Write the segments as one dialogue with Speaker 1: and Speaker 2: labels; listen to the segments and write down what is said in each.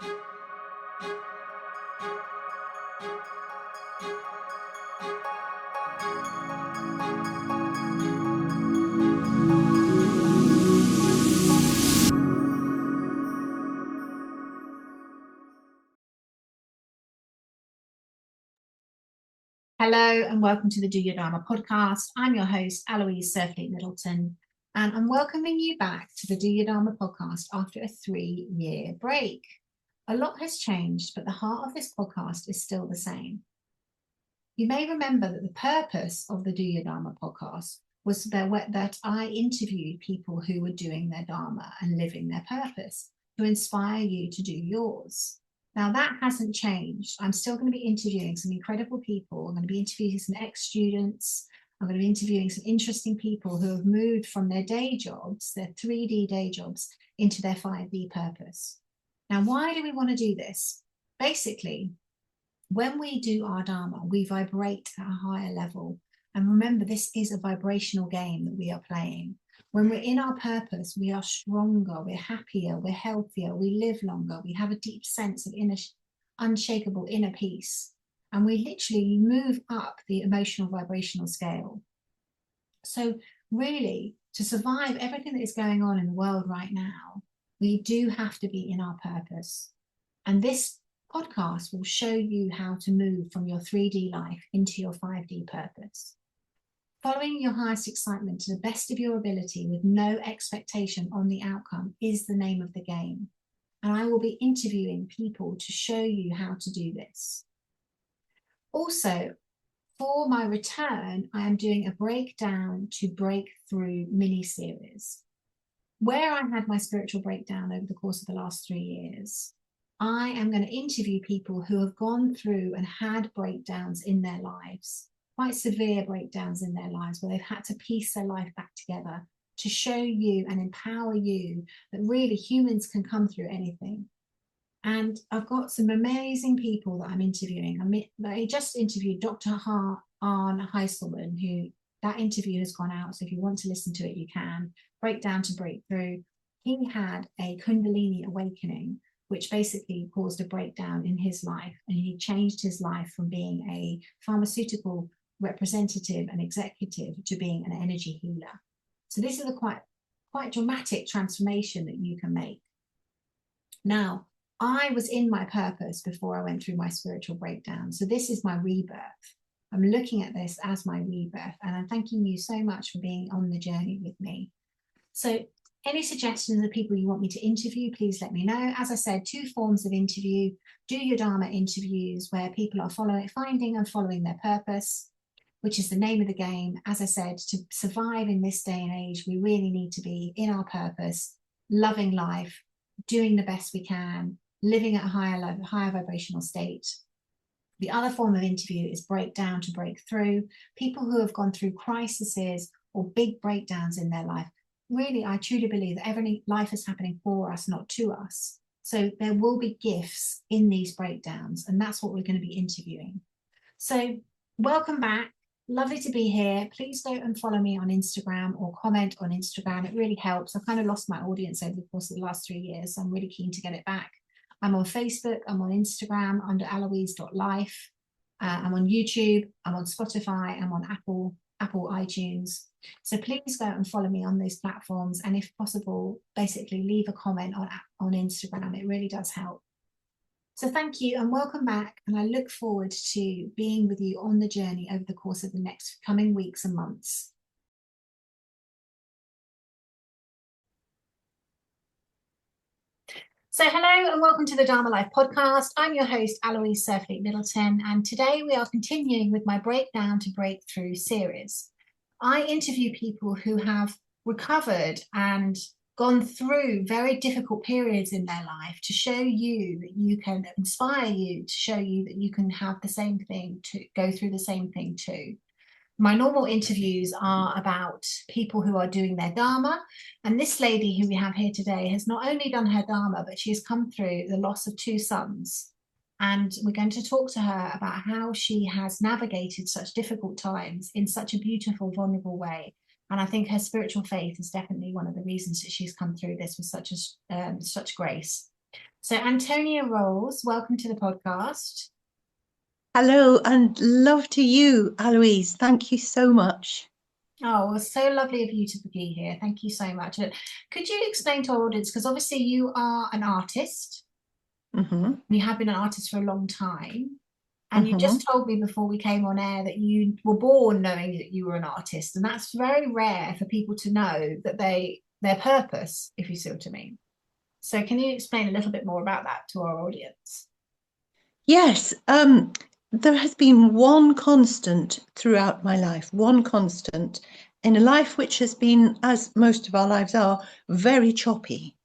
Speaker 1: Hello and welcome to the Do Your Dharma podcast. I'm your host, Aloise.life, and I'm welcoming you back to the Do Your Dharma podcast after a 3-year break. A lot has changed, but the heart of this podcast is still the same. You may remember that the purpose of the Do Your Dharma podcast was that I interviewed people who were doing their Dharma and living their purpose to inspire you to do yours. Now, that hasn't changed. I'm still going to be interviewing some incredible people. I'm going to be interviewing some ex-students. I'm going to be interviewing some interesting people who have moved from their day jobs, their 3D day jobs, into their 5D purpose. Now, why do we want to do this? Basically, when we do our Dharma, we vibrate at a higher level. And remember, this is a vibrational game that we are playing. When we're in our purpose, we are stronger, we're happier, we're healthier, we live longer, we have a deep sense of unshakable inner peace. And we literally move up the emotional vibrational scale. So really, to survive everything that is going on in the world right now, we do have to be in our purpose. And this podcast will show you how to move from your 3D life into your 5D purpose. Following your highest excitement to the best of your ability with no expectation on the outcome is the name of the game. And I will be interviewing people to show you how to do this. Also, for my return, I am doing a breakdown to breakthrough mini-series. Where I had my spiritual breakdown over the course of the last 3 years, I am going to interview people who have gone through and had breakdowns in their lives. Quite severe breakdowns in their lives where they've had to piece their life back together to show you and empower you that really humans can come through anything. And I've got some amazing people that I'm interviewing. I just interviewed Dr. Arne Heiselman, who that interview has gone out. So if you want to listen to it, you can. Breakdown to breakthrough. He had a Kundalini awakening, which basically caused a breakdown in his life. And he changed his life from being a pharmaceutical representative and executive to being an energy healer. So this is a quite dramatic transformation that you can make. Now, I was in my purpose before I went through my spiritual breakdown. So this is my rebirth. I'm looking at this as my rebirth, and I'm thanking you so much for being on the journey with me. So any suggestions of people you want me to interview, please let me know. As I said, 2 forms of interview. Do Your Dharma interviews where people are finding and following their purpose, which is the name of the game. As I said, to survive in this day and age, we really need to be in our purpose, loving life, doing the best we can, living at a higher level, higher vibrational state. The other form of interview is breakdown to breakthrough. People who have gone through crises or big breakdowns in their life. Really, I truly believe that every life is happening for us, not to us. So there will be gifts in these breakdowns, and that's what we're going to be interviewing. So welcome back. Lovely to be here. Please go and follow me on Instagram or comment on Instagram. It really helps. I've kind of lost my audience over the course of the last 3 years, so I'm really keen to get it back. I'm on Facebook, I'm on Instagram under Aloise.life. I'm on YouTube, I'm on Spotify, I'm on Apple iTunes. So please go and follow me on those platforms. And if possible, basically leave a comment on Instagram. It really does help. So thank you and welcome back. And I look forward to being with you on the journey over the course of the next coming weeks and months. So hello and welcome to the Dharma Life podcast. I'm your host, Aloise.life, and today we are continuing with my Breakdown to Breakthrough series. I interview people who have recovered and gone through very difficult periods in their life to show you that you can inspire you, to show you that you can have the same thing, to go through the same thing too. My normal interviews are about people who are doing their Dharma. And this lady who we have here today has not only done her Dharma, but she has come through the loss of 2 sons. And we're going to talk to her about how she has navigated such difficult times in such a beautiful, vulnerable way. And I think her spiritual faith is definitely one of the reasons that she's come through this with such grace. So, Antonia Rolls, welcome to the podcast.
Speaker 2: Hello and love to you, Aloise. Thank you so much.
Speaker 1: Oh, it was so lovely of you to be here. Thank you so much. Could you explain to our audience, because obviously you are an artist,
Speaker 2: hmm
Speaker 1: you have been an artist for a long time, and you
Speaker 2: hmm
Speaker 1: just told me before we came on air that you were born knowing that you were an artist, and that's very rare for people to know that their purpose, if you see what I mean. So, can you explain a little bit more about that to our audience?
Speaker 2: Yes, there has been one constant throughout my life, one constant in a life which has been, as most of our lives are, very choppy.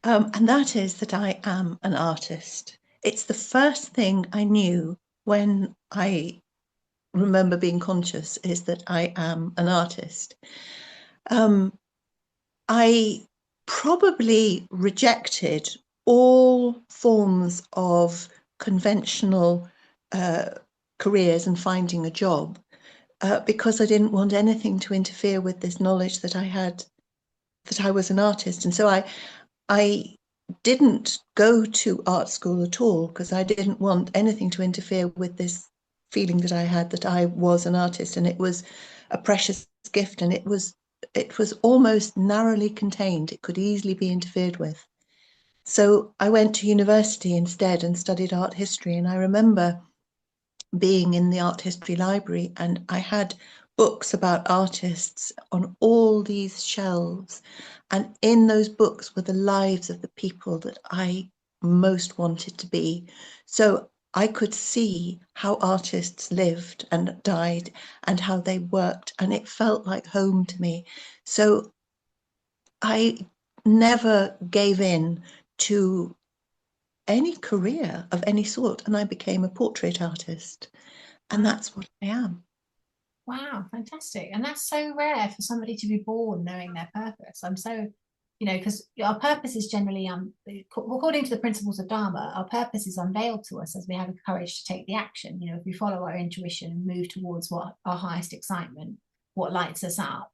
Speaker 2: And that is that I am an artist. It's the first thing I knew when I remember being conscious is that I am an artist. Um, I probably rejected all forms of conventional uh, careers and finding a job because I didn't want anything to interfere with this knowledge that I had that I was an artist. And so I didn't go to art school at all because I didn't want anything to interfere with this feeling that I had that I was an artist, and it was a precious gift, and it was almost narrowly contained. It could easily be interfered with. So I went to university instead and studied art history, and I remember being in the art history library, and I had books about artists on all these shelves. And in those books were the lives of the people that I most wanted to be. So I could see how artists lived and died and how they worked, and it felt like home to me. So I never gave in to any career of any sort, and I became a portrait artist. And
Speaker 1: Wow.
Speaker 2: that's what I am.
Speaker 1: Wow, fantastic. And that's so rare for somebody to be born knowing their purpose. I'm so, because our purpose is generally, according to the principles of Dharma, our purpose is unveiled to us as we have the courage to take the action. If we follow our intuition and move towards what our highest excitement, what lights us up.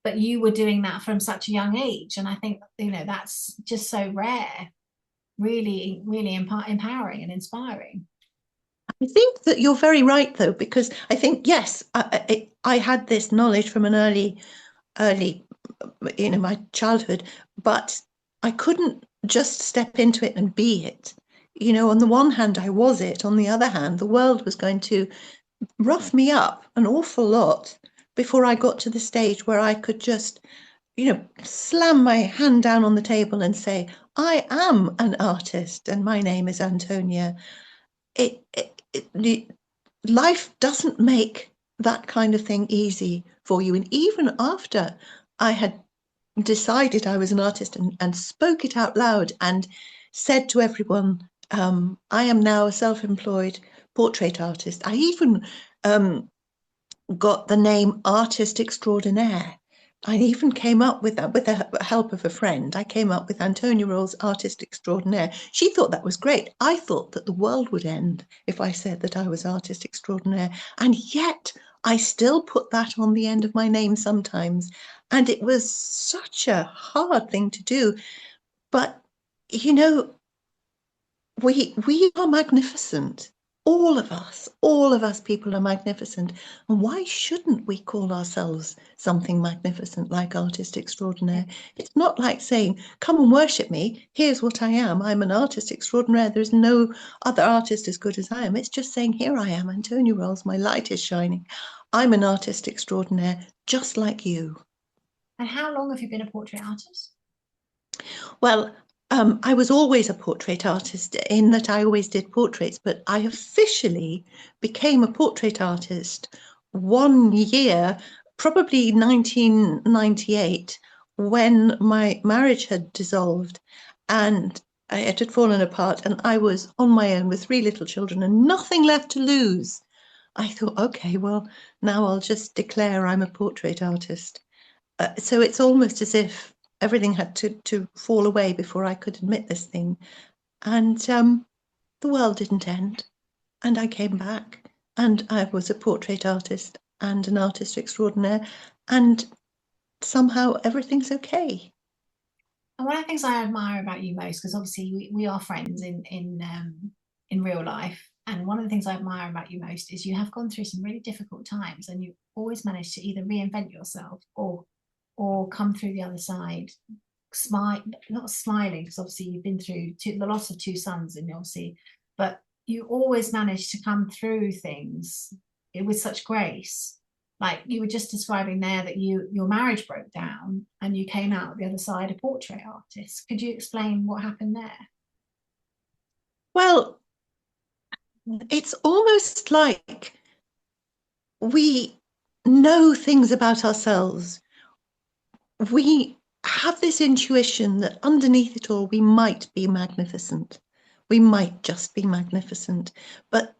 Speaker 1: But you were doing that from such a young age. And I think, that's just so rare, really, really empowering and inspiring.
Speaker 2: I think that you're very right, though, because I think, yes, I had this knowledge from an early, my childhood, but I couldn't just step into it and be it. On the one hand, I was it. On the other hand, the world was going to rough me up an awful lot before I got to the stage where I could just, slam my hand down on the table and say, I am an artist and my name is Antonia. Life doesn't make that kind of thing easy for you. And even after I had decided I was an artist and spoke it out loud and said to everyone, I am now a self-employed portrait artist. I even got the name Artist Extraordinaire. I even came up with that with the help of a friend. I came up with Antonia Roll's Artist Extraordinaire. She thought that was great. I thought that the world would end if I said that I was Artist Extraordinaire. And yet I still put that on the end of my name sometimes. And it was such a hard thing to do. But, you know, we are magnificent. All of us people are magnificent. And why shouldn't we call ourselves something magnificent like artist extraordinaire? It's not like saying, come and worship me. Here's what I am. I'm an artist extraordinaire. There's no other artist as good as I am. It's just saying, here I am, Antonia Rolls, my light is shining. I'm an artist extraordinaire, just like you.
Speaker 1: And how long have you been a portrait artist?
Speaker 2: Well, I was always a portrait artist in that I always did portraits, but I officially became a portrait artist one year, probably 1998, when my marriage had dissolved and it had fallen apart, and I was on my own with three little children and nothing left to lose. I thought, okay, well, now I'll just declare I'm a portrait artist. So it's almost as if everything had to fall away before I could admit this thing. And the world didn't end. And I came back and I was a portrait artist and an artist extraordinaire. And somehow everything's okay.
Speaker 1: And one of the things I admire about you most, because obviously we are friends in real life, and one of the things I admire about you most is you have gone through some really difficult times, and you've always managed to either reinvent yourself or come through the other side, smile, not smiling, because obviously you've been through the loss of two sons, and obviously, but you always managed to come through things with such grace. Like you were just describing there that your marriage broke down and you came out the other side a portrait artist. Could you explain what happened there?
Speaker 2: Well, it's almost like we know things about ourselves. We have this intuition that underneath it all, we might be magnificent. We might just be magnificent. But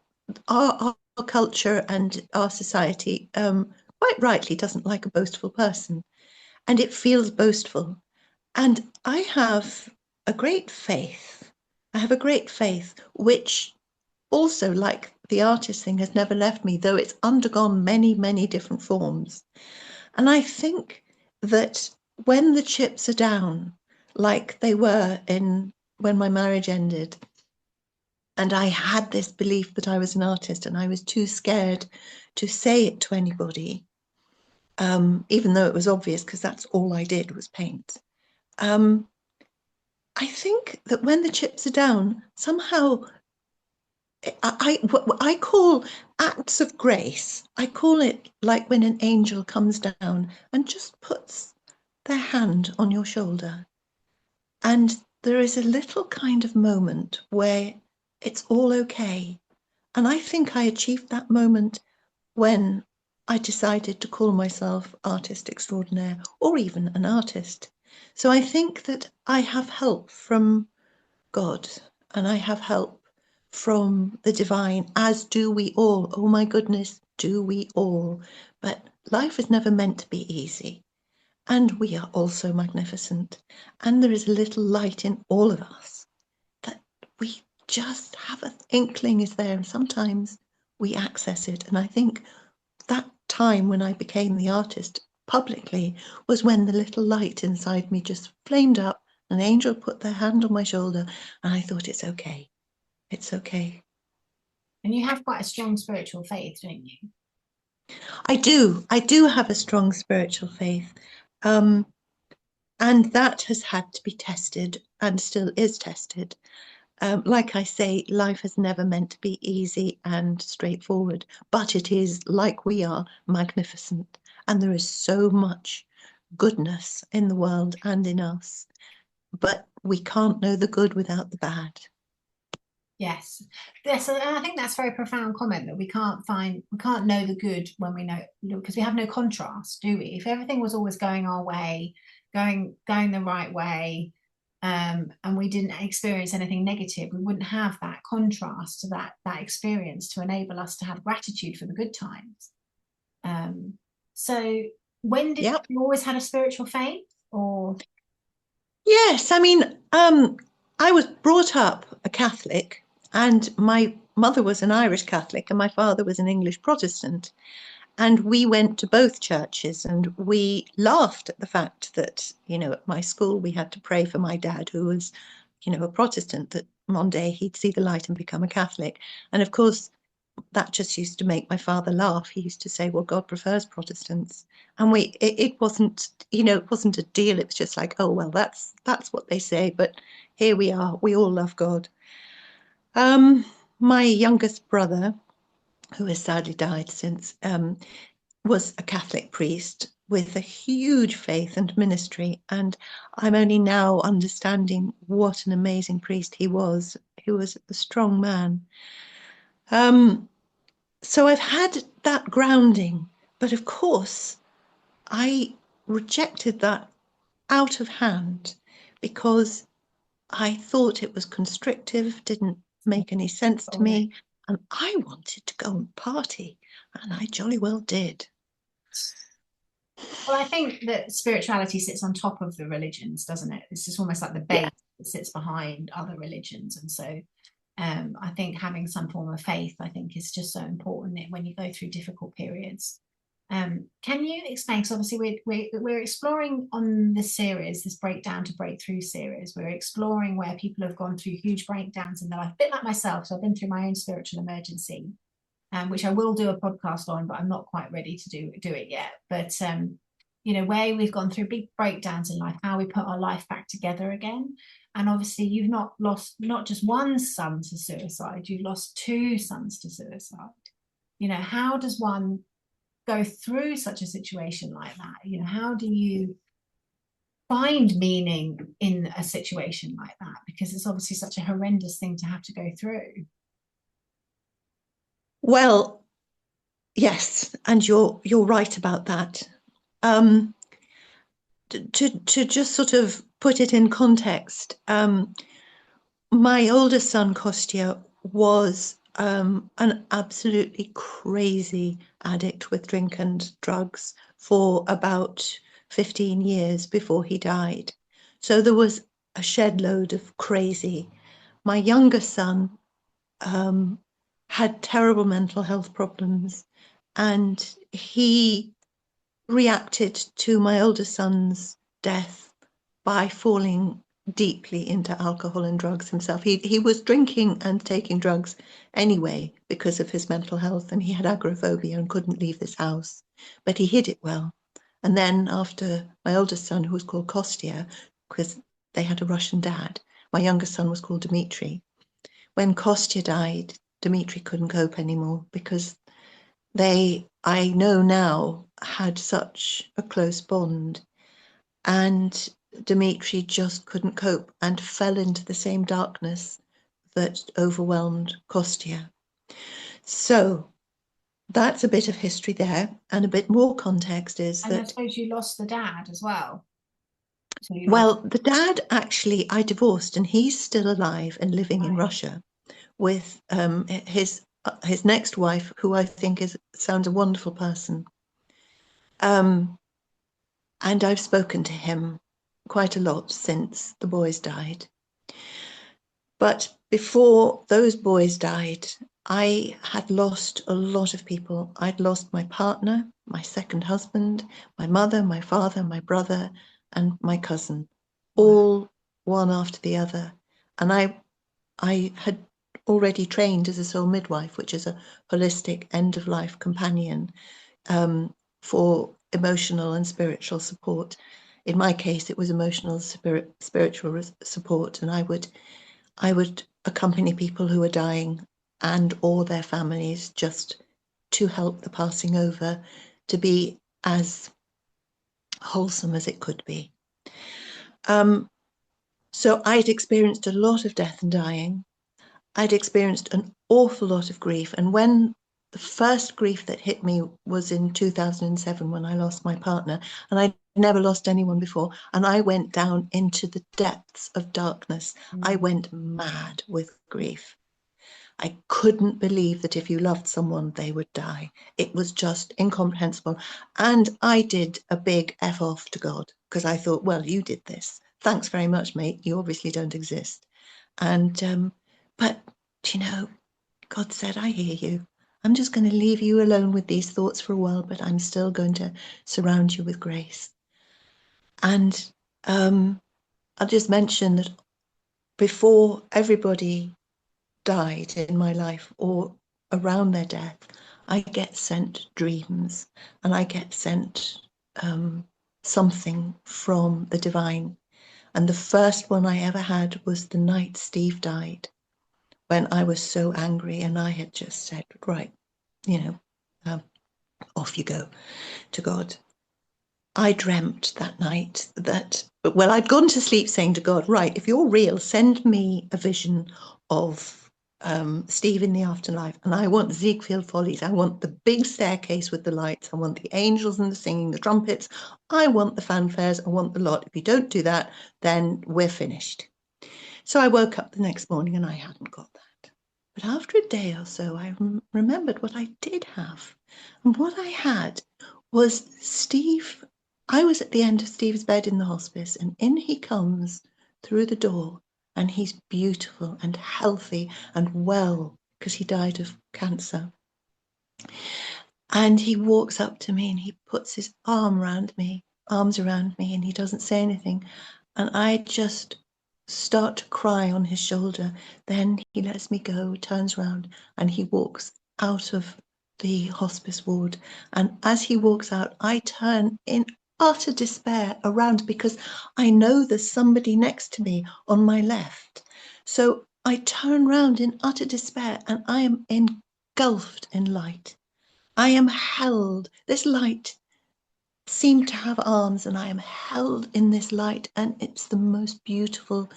Speaker 2: our culture and our society, quite rightly, doesn't like a boastful person. And it feels boastful. And I have a great faith. I have a great faith, which also, like the artist thing, has never left me, though it's undergone many, many different forms. And I think that when the chips are down, like they were in when my marriage ended, and I had this belief that I was an artist and I was too scared to say it to anybody, even though it was obvious because that's all I did was paint. Um, I think that when the chips are down, somehow what I call acts of grace. I call it like when an angel comes down and just puts their hand on your shoulder. And there is a little kind of moment where it's all okay. And I think I achieved that moment when I decided to call myself artist extraordinaire or even an artist. So I think that I have help from God and I have help from the divine, as do we all. Oh my goodness, do we all? But life is never meant to be easy. And we are also magnificent. And there is a little light in all of us that we just have an inkling is there. And sometimes we access it. And I think that time when I became the artist publicly was when the little light inside me just flamed up. An angel put their hand on my shoulder, and I thought, it's okay. It's okay.
Speaker 1: And you have quite a strong spiritual faith, don't you?
Speaker 2: I do. I do have a strong spiritual faith. Um, and that has had to be tested and still is tested. Like I say, life has never meant to be easy and straightforward, but it is, like we are, magnificent. And there is so much goodness in the world and in us, but we can't know the good without the bad.
Speaker 1: Yes. Yes, and I think that's a very profound comment that we can't know the good when we know, because we have no contrast, do we? If everything was always going our way, going the right way, and we didn't experience anything negative, we wouldn't have that contrast to that experience to enable us to have gratitude for the good times. Um, so when did
Speaker 2: Yep.
Speaker 1: you always had a spiritual faith, or
Speaker 2: Yes, I mean, I was brought up a Catholic, and my mother was an Irish Catholic, and my father was an English Protestant. And we went to both churches, and we laughed at the fact that, at my school, we had to pray for my dad, who was, a Protestant, that one day he'd see the light and become a Catholic. And of course, that just used to make my father laugh. He used to say, well, God prefers Protestants. And it wasn't, it wasn't a deal. It was just like, oh, well, that's what they say. But here we are. We all love God. My youngest brother, who has sadly died since, was a Catholic priest with a huge faith and ministry. And I'm only now understanding what an amazing priest he was. He was a strong man. So I've had that grounding, but of course, I rejected that out of hand because I thought it was constrictive, didn't make any sense to me, and I wanted to go and party, and I jolly well did.
Speaker 1: well, I think that spirituality sits on top of the religions, doesn't it? It's just almost like the
Speaker 2: Yeah,
Speaker 1: base that sits behind other religions. And so I think having some form of faith, I think, is just so important when you go through difficult periods. Can you explain? Because obviously we're exploring on this series, this breakdown to breakthrough series. We're exploring where people have gone through huge breakdowns in their life, a bit like myself. So I've been through my own spiritual emergency, which I will do a podcast on, but I'm not quite ready to do it yet. But you know, where we've gone through big breakdowns in life, how we put our life back together again. And obviously, you've not lost not just one son to suicide, you've lost two sons to suicide. You know, how does one go through such a situation like that? You know, how do you find meaning in a situation like that? Because it's obviously such a horrendous thing to have to go through.
Speaker 2: Well, yes, and you're right about that. To just sort of put it in context, my oldest son, Kostya, was an absolutely crazy addict with drink and drugs for about 15 years before he died. So there was a shed load of crazy. My younger son had terrible mental health problems, and he reacted to my older son's death by falling deeply into alcohol and drugs himself. He was drinking and taking drugs anyway because of his mental health, and he had agoraphobia and couldn't leave this house, but he hid it well. And then after my oldest son, who was called Kostya, because they had a Russian dad, my younger son was called Dmitri. When Kostya died, Dmitri couldn't cope anymore because they, I know now, had such a close bond. And Dmitri just couldn't cope and fell into the same darkness that overwhelmed Kostya. So that's a bit of history there. And a bit more context is
Speaker 1: And I
Speaker 2: that,
Speaker 1: suppose you lost the dad as well. So you lost,
Speaker 2: well, the dad actually, I divorced, and he's still alive and living in
Speaker 1: right.
Speaker 2: Russia with his next wife, who I think sounds a wonderful person. And I've spoken to him quite a lot since the boys died. But before those boys died, I had lost a lot of people. I'd lost my partner, my second husband, my mother, my father, my brother, and my cousin,
Speaker 1: Wow.
Speaker 2: all one after the other. And I had already trained as a soul midwife, which is a holistic end of life companion for emotional and spiritual support. In my case, it was emotional spiritual support, and I would accompany people who were dying and or their families just to help the passing over to be as wholesome as it could be. So I'd experienced a lot of death and dying. I'd experienced an awful lot of grief. And when the first grief that hit me was in 2007 when I lost my partner, and I'd never lost anyone before. And I went down into the depths of darkness. I went mad with grief. I couldn't believe that if you loved someone, they would die. It was just incomprehensible. And I did a big F off to God because I thought, well, you did this. Thanks very much, mate. You obviously don't exist. And but God said, I hear you. I'm just going to leave you alone with these thoughts for a while, but I'm still going to surround you with grace. And I'll just mention that before everybody died in my life or around their death, I get sent dreams and I get sent something from the divine. And the first one I ever had was the night Steve died, when I was so angry and I had just said, right, off you go to God. I dreamt that night that, well, I'd gone to sleep saying to God, right, if you're real, send me a vision of Steve in the afterlife. And I want Ziegfeld Follies. I want the big staircase with the lights. I want the angels and the singing, the trumpets. I want the fanfares. I want the lot. If you don't do that, then we're finished. So I woke up the next morning and I hadn't got that. But after a day or so, I remembered what I did have. And what I had was Steve. I was at the end of Steve's bed in the hospice, and in he comes through the door, and he's beautiful and healthy and well because he died of cancer. And he walks up to me and he puts his arms around me, and he doesn't say anything. And I just start to cry on his shoulder. Then he lets me go, turns around, and he walks out of the hospice ward. And as he walks out, I turn in utter despair around because I know there's somebody next to me on my left. So I turn round in utter despair and I am engulfed in light. I am held. This light seemed to have arms, and I am held in this light, and it's the most beautiful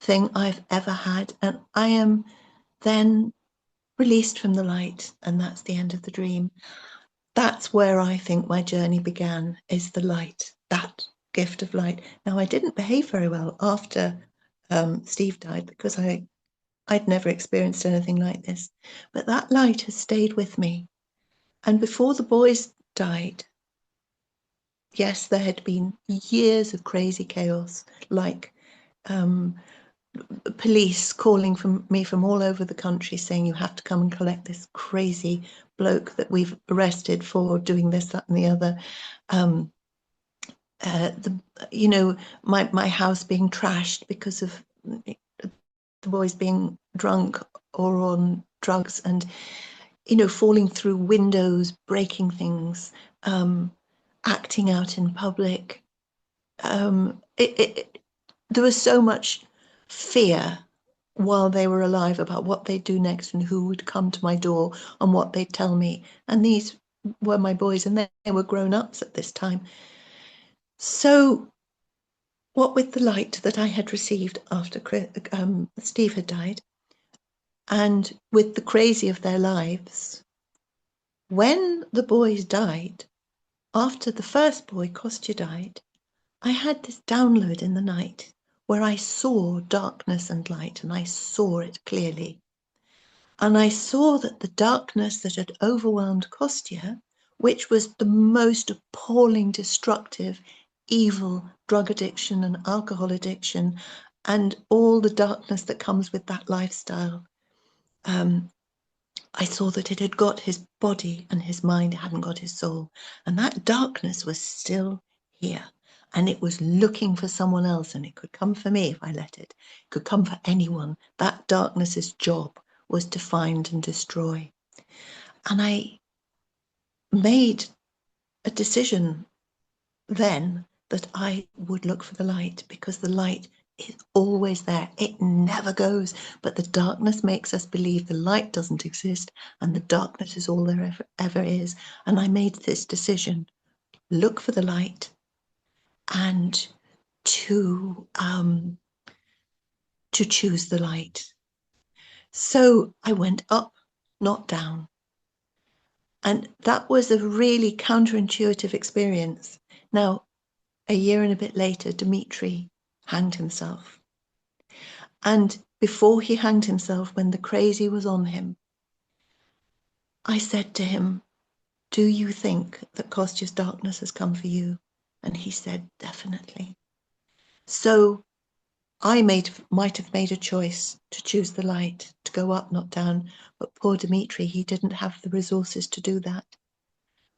Speaker 2: thing I've ever had. And I am then released from the light, and that's the end of the dream. That's where I think my journey began, is the light, that gift of light. Now, I didn't behave very well after Steve died because I'd never experienced anything like this. But that light has stayed with me. And before the boys died, yes, there had been years of crazy chaos, like police calling me from all over the country saying, you have to come and collect this crazy bloke that we've arrested for doing this, that, and the other. My house being trashed because of the boys being drunk or on drugs, and falling through windows, breaking things, acting out in public. There was so much fear while they were alive about what they'd do next and who would come to my door and what they'd tell me. And these were my boys, and they were grown-ups at this time. So what with the light that I had received after Steve had died, and with the crazy of their lives, when the boys died, after the first boy, Kostya, died, I had this download in the night where I saw darkness and light, and I saw it clearly. And I saw that the darkness that had overwhelmed Kostya, which was the most appalling, destructive, evil drug addiction and alcohol addiction, and all the darkness that comes with that lifestyle, I saw that it had got his body and his mind, it hadn't got his soul. And that darkness was still here. And it was looking for someone else, and it could come for me if I let it. It could come for anyone. That darkness's job was to find and destroy. And I made a decision then that I would look for the light, because the light is always there. It never goes. But the darkness makes us believe the light doesn't exist, and the darkness is all there ever is. And I made this decision: look for the light, and to choose the light. So I went up, not down. And that was a really counterintuitive experience. Now, a year and a bit later, Dmitri hanged himself. And before he hanged himself, when the crazy was on him, I said to him, do you think that Kostya's darkness has come for you? And he said, definitely. So I might have made a choice to choose the light, to go up, not down. But poor Dmitri, he didn't have the resources to do that.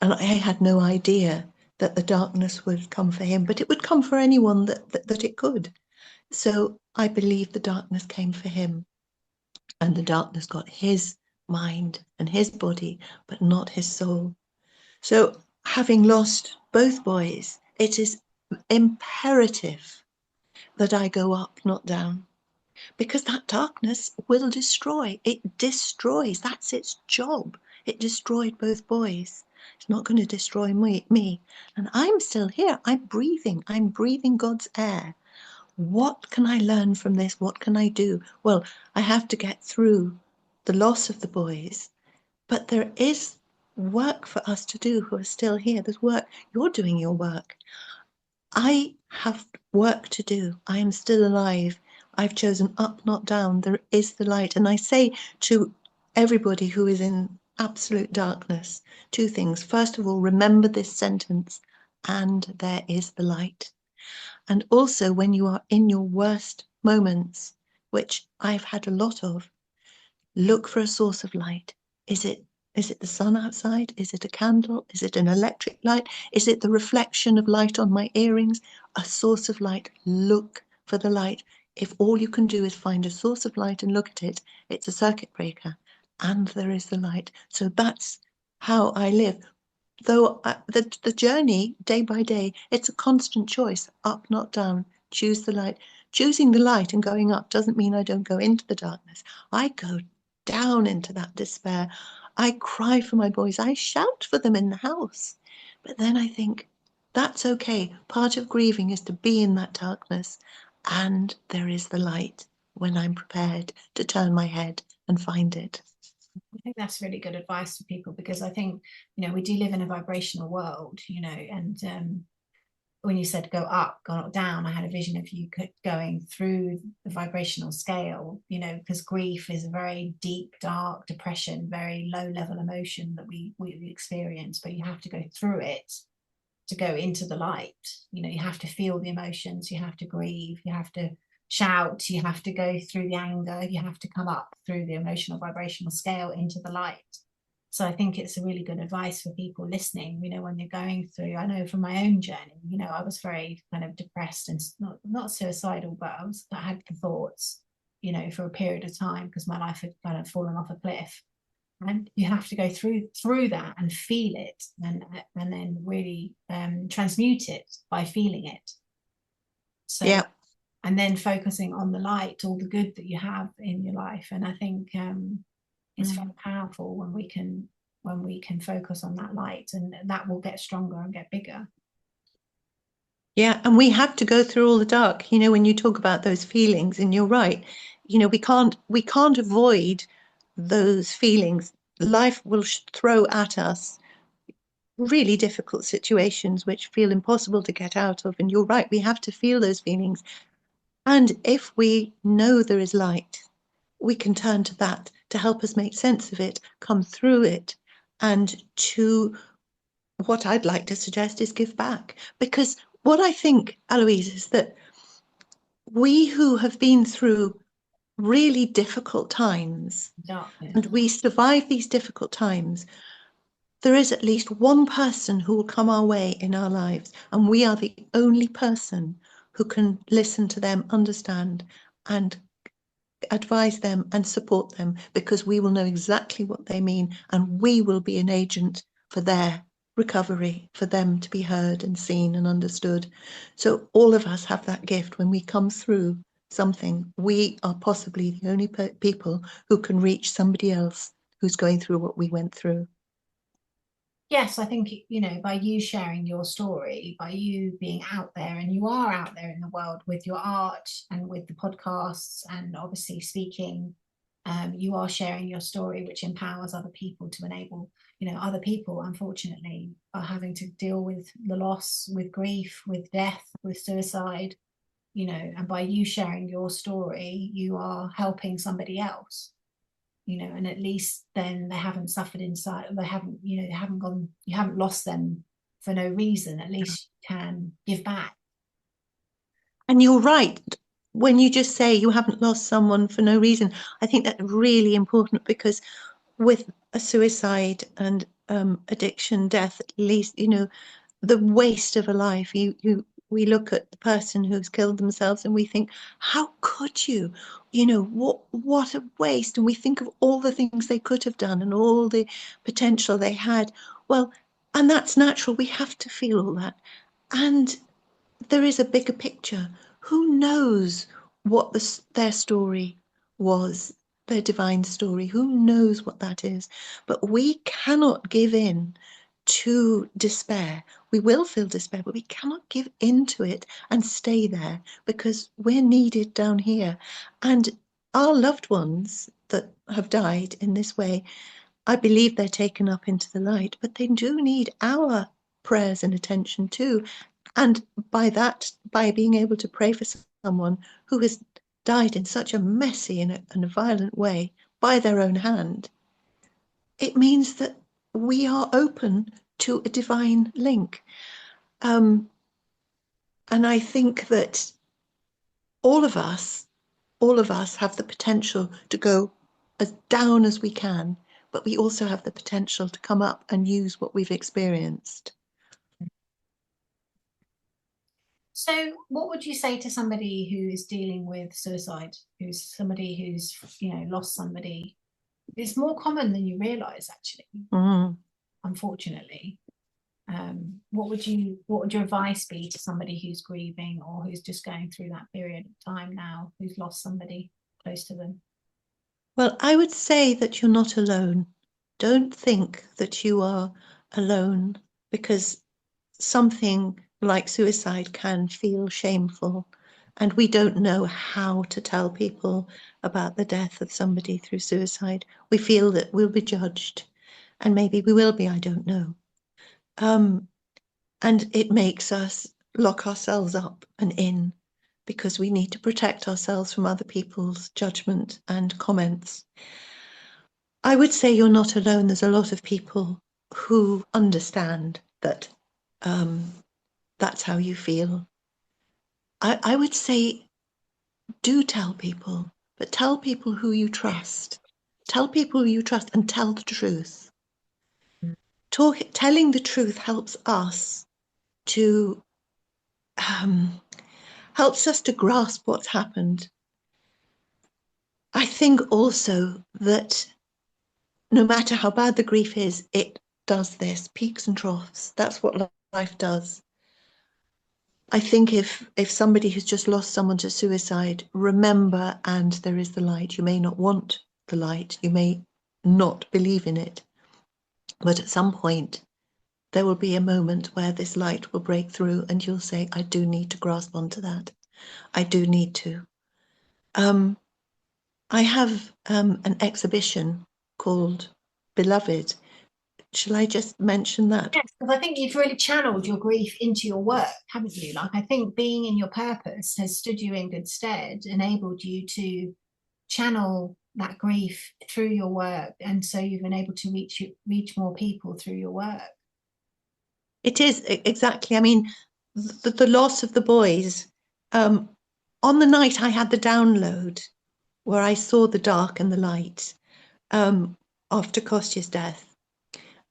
Speaker 2: And I had no idea that the darkness would come for him, but it would come for anyone that it could. So I believe the darkness came for him, and the darkness got his mind and his body, but not his soul. So having lost both boys, it is imperative that I go up, not down, because that darkness will destroy. It destroys. That's its job. It destroyed both boys. It's not going to destroy me. And I'm still here. I'm breathing God's air. What can I learn from this? What can I do? Well, I have to get through the loss of the boys, but there is work for us to do who are still here. There's work. You're doing your work. I have work to do. I am still alive. I've chosen up, not down. There is the light. And I say to everybody who is in absolute darkness, two things. First of all, remember this sentence, and there is the light. And also, when you are in your worst moments, which I've had a lot of, look for a source of light. Is it Is it the sun outside? Is it a candle? Is it an electric light? Is it the reflection of light on my earrings? A source of light. Look for the light. If all you can do is find a source of light and look at it, it's a circuit breaker, and there is the light. So that's how I live. Though the journey, day by day, it's a constant choice, up, not down. Choose the light. Choosing the light and going up doesn't mean I don't go into the darkness. I go down into that despair. I cry for my boys. I shout for them in the house. But then I think, that's okay. Part of grieving is to be in that darkness. And there is the light when I'm prepared to turn my head and find it.
Speaker 1: I think that's really good advice for people, because I think, we do live in a vibrational world, and when you said go up, go down, I had a vision of you going through the vibrational scale, because grief is a very deep, dark depression, very low level emotion that we experience, but you have to go through it to go into the light. You have to feel the emotions, you have to grieve, you have to shout, you have to go through the anger, you have to come up through the emotional vibrational scale into the light. So I think it's a really good advice for people listening, when you're going through. I know from my own journey, I was very kind of depressed and not suicidal, but I had the thoughts, for a period of time, because my life had kind of fallen off a cliff. And you have to go through that and feel it, and then really transmute it by feeling it. So
Speaker 2: Yeah.
Speaker 1: and then focusing on the light, all the good that you have in your life. And I think it's very powerful when we can focus on that light, and that will get stronger and get bigger.
Speaker 2: Yeah, and we have to go through all the dark. When you talk about those feelings, and you're right, we can't avoid those feelings. Life will throw at us really difficult situations which feel impossible to get out of. And you're right, we have to feel those feelings. And if we know there is light, we can turn to that to help us make sense of it, come through it, and to what I'd like to suggest is give back. Because what I think, Aloise, is that we who have been through really difficult times,
Speaker 1: Darkness.
Speaker 2: and we survive these difficult times, there is at least one person who will come our way in our lives, and we are the only person who can listen to them, understand, and advise them and support them, because we will know exactly what they mean, and we will be an agent for their recovery, for them to be heard and seen and understood. So all of us have that gift. When we come through something, we are possibly the only people who can reach somebody else who's going through what we went through.
Speaker 1: Yes, I think, by you sharing your story, by you being out there, and you are out there in the world with your art and with the podcasts and obviously speaking, you are sharing your story, which empowers other people to enable, other people, unfortunately, are having to deal with the loss, with grief, with death, with suicide, and by you sharing your story, you are helping somebody else. And at least then they haven't suffered inside, they haven't, they haven't gone, you haven't lost them for no reason. At least you can give back.
Speaker 2: And you're right. When you just say you haven't lost someone for no reason, I think that's really important, because with a suicide and addiction, death, at least, the waste of a life, we look at the person who's killed themselves and we think, how could you? What a waste. And we think of all the things they could have done and all the potential they had. Well, and that's natural. We have to feel all that. And there is a bigger picture. Who knows what their story was, their divine story? Who knows what that is? But we cannot give in to despair. We will feel despair, but we cannot give in to it and stay there, because we're needed down here. And our loved ones that have died in this way, I believe they're taken up into the light, but they do need our prayers and attention too. And by being able to pray for someone who has died in such a messy and a violent way by their own hand, it means that we are open to a divine link. And I think that all of us have the potential to go as down as we can, but we also have the potential to come up and use what we've experienced.
Speaker 1: So what would you say to somebody who is dealing with suicide, who's somebody who's, lost somebody? It's more common than you realize, actually, unfortunately. What would your advice be to somebody who's grieving or who's just going through that period of time now, who's lost somebody close to them?
Speaker 2: Well, I would say that you're not alone. Don't think that you are alone, because something like suicide can feel shameful, and we don't know how to tell people about the death of somebody through suicide. We feel that we'll be judged, and maybe we will be, I don't know. And it makes us lock ourselves up and in, because we need to protect ourselves from other people's judgment and comments. I would say you're not alone. There's a lot of people who understand that that's how you feel. I would say do tell people, but tell people who you trust. Tell people who you trust and tell the truth. Telling the truth helps us to grasp what's happened. I think also that no matter how bad the grief is, it does this, peaks and troughs. That's what life does. I think if somebody has just lost someone to suicide, remember, and there is the light. You may not want the light, you may not believe in it, but at some point there will be a moment where this light will break through and you'll say, I do need to grasp onto that. I do need to. I have an exhibition called Beloved. Shall I just mention that?
Speaker 1: Yes, because I think you've really channeled your grief into your work, haven't you? Like, I think being in your purpose has stood you in good stead, enabled you to channel that grief through your work, and so you've been able to reach more people through your work.
Speaker 2: It is, exactly. I mean, the loss of the boys, on the night I had the download where I saw the dark and the light, after Kostya's death,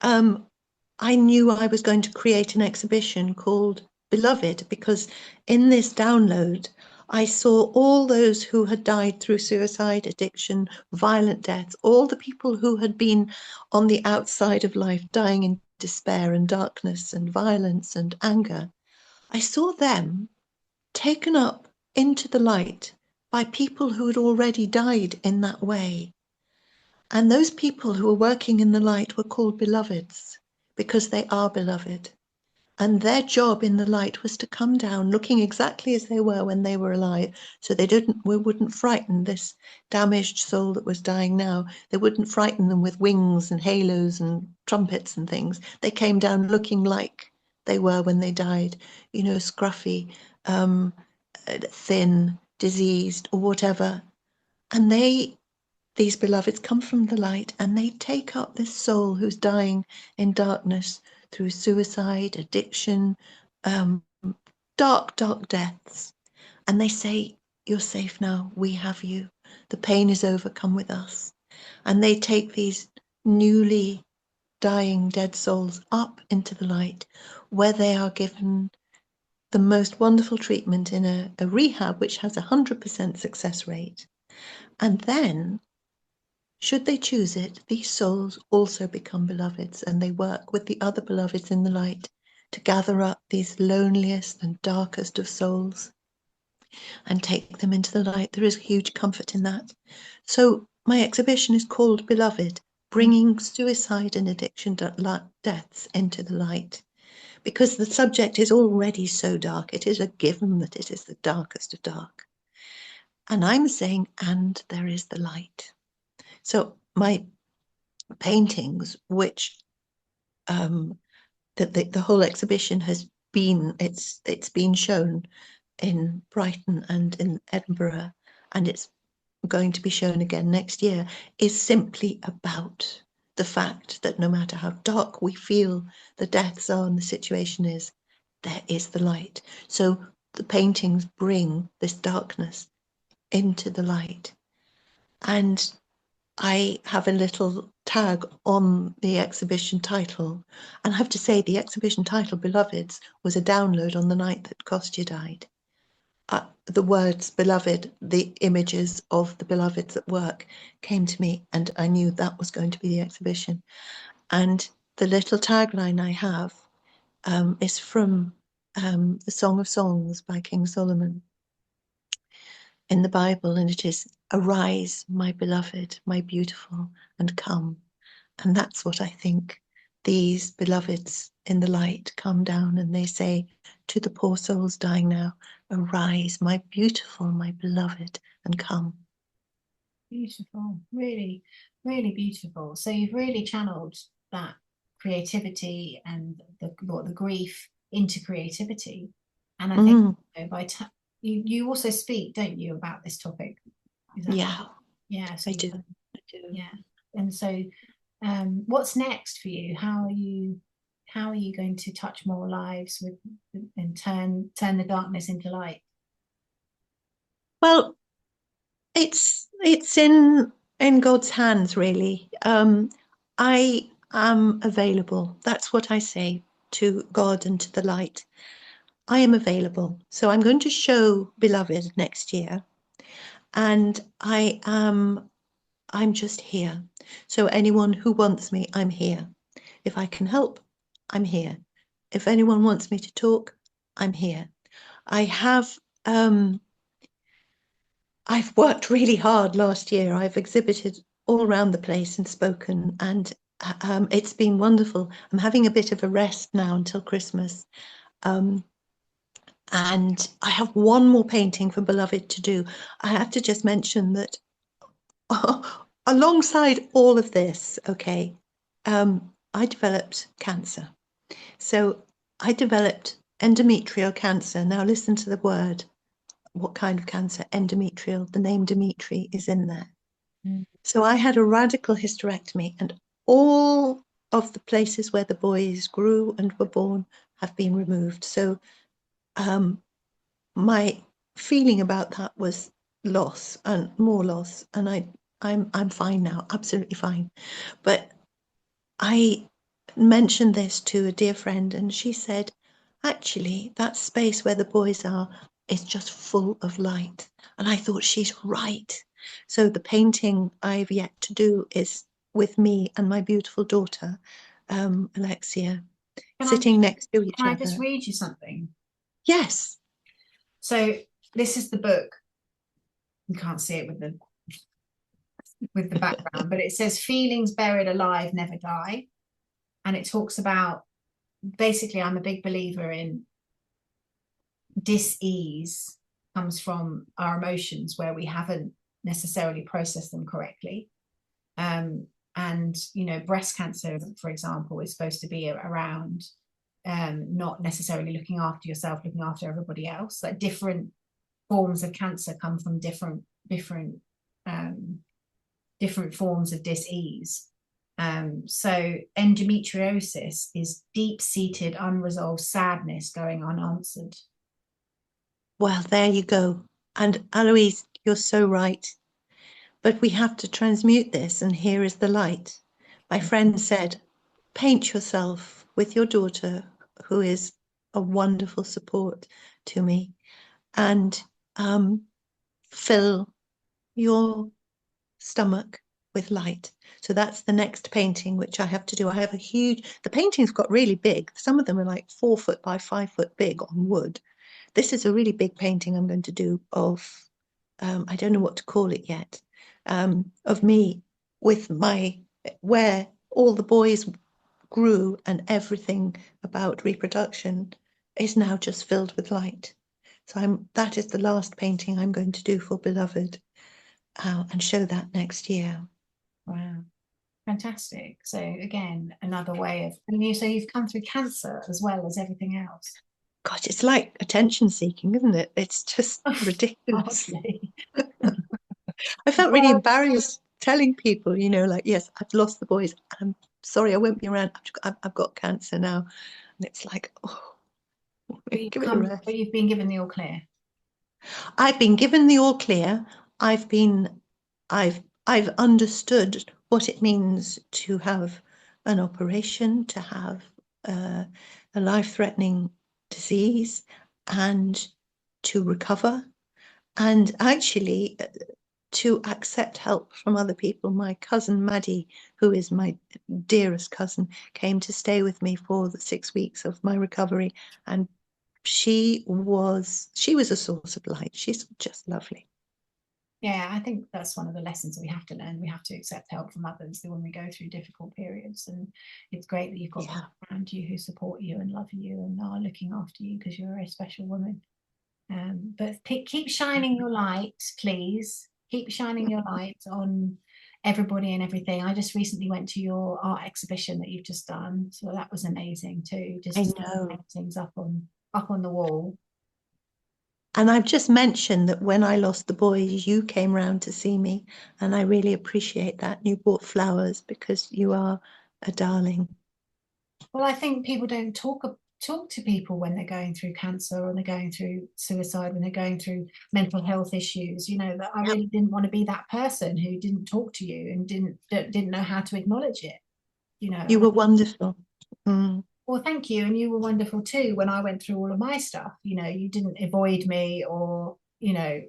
Speaker 2: I knew I was going to create an exhibition called Beloved, because in this download I saw all those who had died through suicide, addiction, violent deaths, all the people who had been on the outside of life, dying in despair and darkness and violence and anger. I saw them taken up into the light by people who had already died in that way. And those people who were working in the light were called beloveds, because they are beloved. And their job in the light was to come down looking exactly as they were when they were alive, so we wouldn't frighten this damaged soul that was dying now. They wouldn't frighten them with wings and halos and trumpets and things. They came down looking like they were when they died, scruffy, thin, diseased, or whatever. And these beloveds come from the light, and they take up this soul who's dying in darkness through suicide, addiction, dark, dark deaths. And they say, you're safe now, we have you. The pain is over, come with us. And they take these newly dying dead souls up into the light, where they are given the most wonderful treatment in a rehab which has 100% success rate. And then, should they choose it, these souls also become beloveds, and they work with the other beloveds in the light to gather up these loneliest and darkest of souls and take them into the light. There is huge comfort in that. So my exhibition is called Beloved, bringing suicide and addiction deaths into the light, because the subject is already so dark. It is a given that it is the darkest of dark. And I'm saying, and there is the light. So my paintings, which the whole exhibition has been, it's been shown in Brighton and in Edinburgh, and it's going to be shown again next year, is simply about the fact that no matter how dark we feel the deaths are and the situation is, there is the light. So the paintings bring this darkness into the light. And I have a little tag on the exhibition title. And I have to say, the exhibition title, Beloveds, was a download on the night that Kostya died. The words beloved, the images of the beloveds at work came to me, and I knew that was going to be the exhibition. And the little tagline I have is from the Song of Songs by King Solomon in the Bible, and it is, "Arise, my beloved, my beautiful, and come." And that's what I think these beloveds in the light come down and they say to the poor souls dying now, "Arise, my beautiful, my beloved, and come."
Speaker 1: Beautiful, really, really beautiful. So you've really channeled that creativity and the grief into creativity. And I think, you know, you also speak, don't you, about this topic? Is that
Speaker 2: Yeah,
Speaker 1: yeah? So
Speaker 2: I do. I do.
Speaker 1: yeah. And so, what's next for you? How are you going to touch more lives with and turn the darkness into light?
Speaker 2: Well, it's in God's hands, really. I am available. That's what I say to God and to the light. I am available. So I'm going to show Beloved next year, and I'm just here. So anyone who wants me, I'm here. If I can help, I'm here. If anyone wants me to talk, I'm here. I have I've worked really hard last year. I've exhibited all around the place and spoken, and it's been wonderful. I'm having a bit of a rest now until Christmas. Um, and I have one more painting for Beloved to do. I have to just mention that alongside all of this, okay, I developed cancer. So I developed endometrial cancer. Now listen to the word. What kind of cancer? Endometrial. The name Dimitri is in there.
Speaker 1: Mm.
Speaker 2: So I had a radical hysterectomy, and all of the places where the boys grew and were born have been removed. So my feeling about that was loss and more loss, and I'm fine now, absolutely fine. But I mentioned this to a dear friend, and she said, actually, that space where the boys are is just full of light. And I thought, she's right. So the painting I've yet to do is with me and my beautiful daughter, Alexia,
Speaker 1: Can I
Speaker 2: sitting next to each
Speaker 1: can I just
Speaker 2: other.
Speaker 1: read you something?
Speaker 2: Yes.
Speaker 1: So this is the book. You can't see it with the background, but it says feelings buried alive never die. And it talks about basically, I'm a big believer in dis-ease comes from our emotions where we haven't necessarily processed them correctly. And you know, breast cancer, for example, is supposed to be around not necessarily looking after yourself, looking after everybody else. Like different forms of cancer come from um, different forms of dis-ease. So endometriosis is deep-seated, unresolved sadness going unanswered.
Speaker 2: Well, there you go. And Aloise, you're so right. But we have to transmute this, and here is the light. My friend said, paint yourself with your daughter, who is a wonderful support to me, and fill your stomach with light. So that's the next painting which I have to do. I have the paintings got really big. Some of them are like 4 foot by 5 foot big on wood. This is a really big painting I'm going to do of, I don't know what to call it yet, of me with where all the boys grew and everything about reproduction is now just filled with light. So that is the last painting I'm going to do for Beloved, and show that next year.
Speaker 1: Wow. Fantastic. So again, another way of, and you so you've come through cancer as well as everything else.
Speaker 2: God, it's like attention seeking, isn't it? It's just ridiculous.
Speaker 1: Hardly.
Speaker 2: I felt really
Speaker 1: Well,
Speaker 2: embarrassed telling people, like, yes, I've lost the boys. I'm sorry, I won't be around. I've got cancer now. And it's like, oh, give it a
Speaker 1: but
Speaker 2: rest.
Speaker 1: you've been given the all clear.
Speaker 2: I've been given the all clear. I've I've understood what it means to have an operation, to have a life-threatening disease, and to recover, and actually to accept help from other people. My cousin Maddie, who is my dearest cousin, came to stay with me for the 6 weeks of my recovery, and she was a source of light. She's just lovely.
Speaker 1: Yeah, I think that's one of the lessons we have to learn. We have to accept help from others when we go through difficult periods. And it's great that you've got people around you who support you and love you and are looking after you, because you're a very special woman. But keep shining your light, please. Keep shining your light on everybody and everything. I just recently went to your art exhibition that you've just done, so that was amazing too. Just
Speaker 2: I know.
Speaker 1: things up on the wall.
Speaker 2: And I've just mentioned that when I lost the boys, you came round to see me, and I really appreciate that. You bought flowers because you are a darling.
Speaker 1: Well, I think people don't talk to people when they're going through cancer, or they're going through suicide, when they're going through mental health issues. You know, that I really didn't want to be that person who didn't talk to you and didn't know how to acknowledge it. You know,
Speaker 2: You were wonderful.
Speaker 1: Well, thank you. And you were wonderful too when I went through all of my stuff. You know, you didn't avoid me or, you know,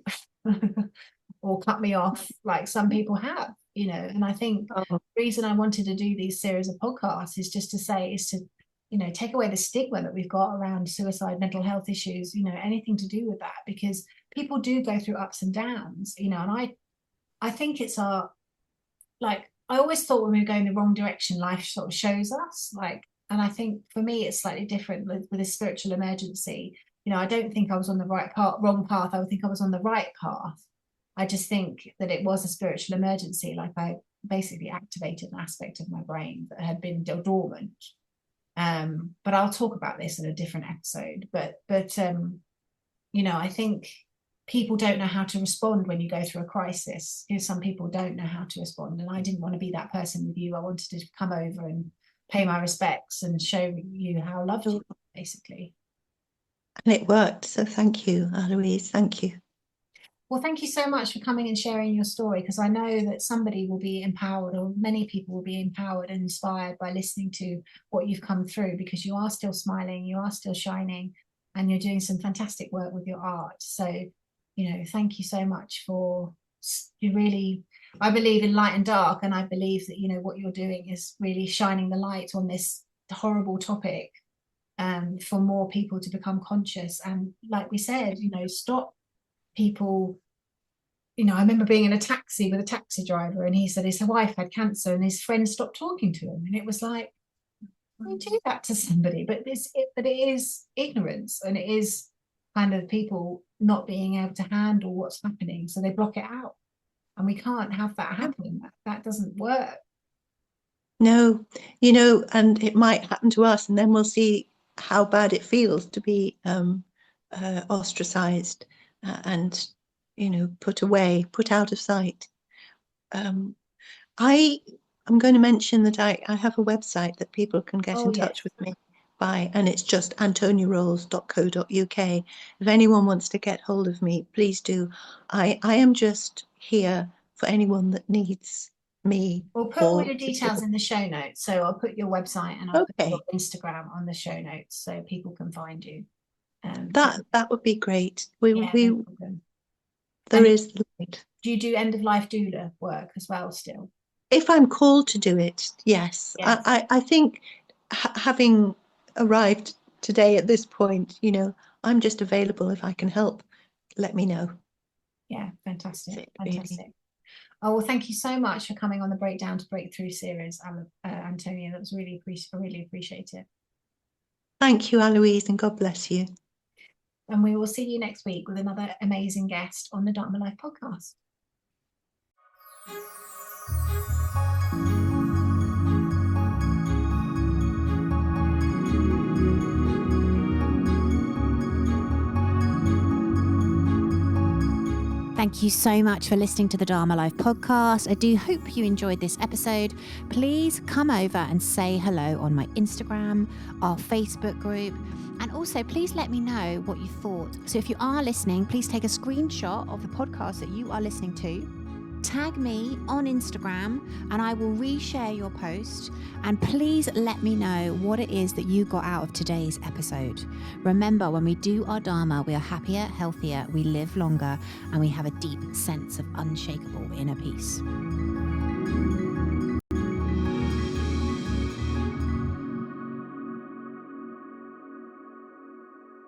Speaker 1: or cut me off like some people have, you know. And I think the reason I wanted to do these series of podcasts is just to say, is to, you know, take away the stigma that we've got around suicide, mental health issues, you know, anything to do with that, because people do go through ups and downs, you know. And I think it's our, like, I always thought when we were going the wrong direction, life sort of shows us, like, and I think for me it's slightly different with a spiritual emergency. You know, I don't think I was on the wrong path. I would think I was on the right path. I just think that it was a spiritual emergency. Like, I basically activated an aspect of my brain that had been dormant. But I'll talk about this in a different episode. But you know, I think people don't know how to respond when you go through a crisis. You know, some people don't know how to respond, and I didn't want to be that person with you. I wanted to come over and pay my respects and show you how I loved you, basically.
Speaker 2: And it worked. So thank you, Aloise. Thank you.
Speaker 1: Well, thank you so much for coming and sharing your story, because I know that somebody will be empowered, or many people will be empowered and inspired by listening to what you've come through, because you are still smiling, you are still shining, and you're doing some fantastic work with your art. So, you know, thank you so much for, you really, I believe in light and dark, and I believe that, you know, what you're doing is really shining the light on this horrible topic, for more people to become conscious. And like we said, you know, stop people. You know, I remember being in a taxi with a taxi driver, and he said his wife had cancer and his friend stopped talking to him, and it was like, you do that to somebody. But it is ignorance, and it is kind of people not being able to handle what's happening, so they block it out, and we can't have that happen. That doesn't work.
Speaker 2: No, you know, and it might happen to us, and then we'll see how bad it feels to be ostracized and, you know, put away, put out of sight. I am going to mention that I have a website that people can get in touch with me by, and it's just antoniarolls.co.uk. If anyone wants to get hold of me, please do. I am just here for anyone that needs me.
Speaker 1: We'll put all your details in the show notes. So I'll put your website and I'll put your Instagram on the show notes so people can find you.
Speaker 2: That would be great.
Speaker 1: There
Speaker 2: is light.
Speaker 1: Do you do end of life doula work as well still?
Speaker 2: If I'm called to do it, yes. I think having arrived today at this point, you know, I'm just available. If I can help, let me know.
Speaker 1: Yeah, fantastic. Fantastic. Oh, well, thank you so much for coming on the Breakdown to Breakthrough series, Antonia. That was really appreciate it.
Speaker 2: Thank you, Aloise, and God bless you.
Speaker 1: And we will see you next week with another amazing guest on the Dharma.life podcast. Thank you so much for listening to the Dharma.life podcast. I do hope you enjoyed this episode. Please come over and say hello on my Instagram, our Facebook group, and also please let me know what you thought. So if you are listening, please take a screenshot of the podcast that you are listening to.
Speaker 3: tag me on Instagram and I will reshare your post. And please let me know what it is that you got out of today's episode. Remember, when we do our Dharma, we are happier, healthier, we live longer, and we have a deep sense of unshakable inner peace.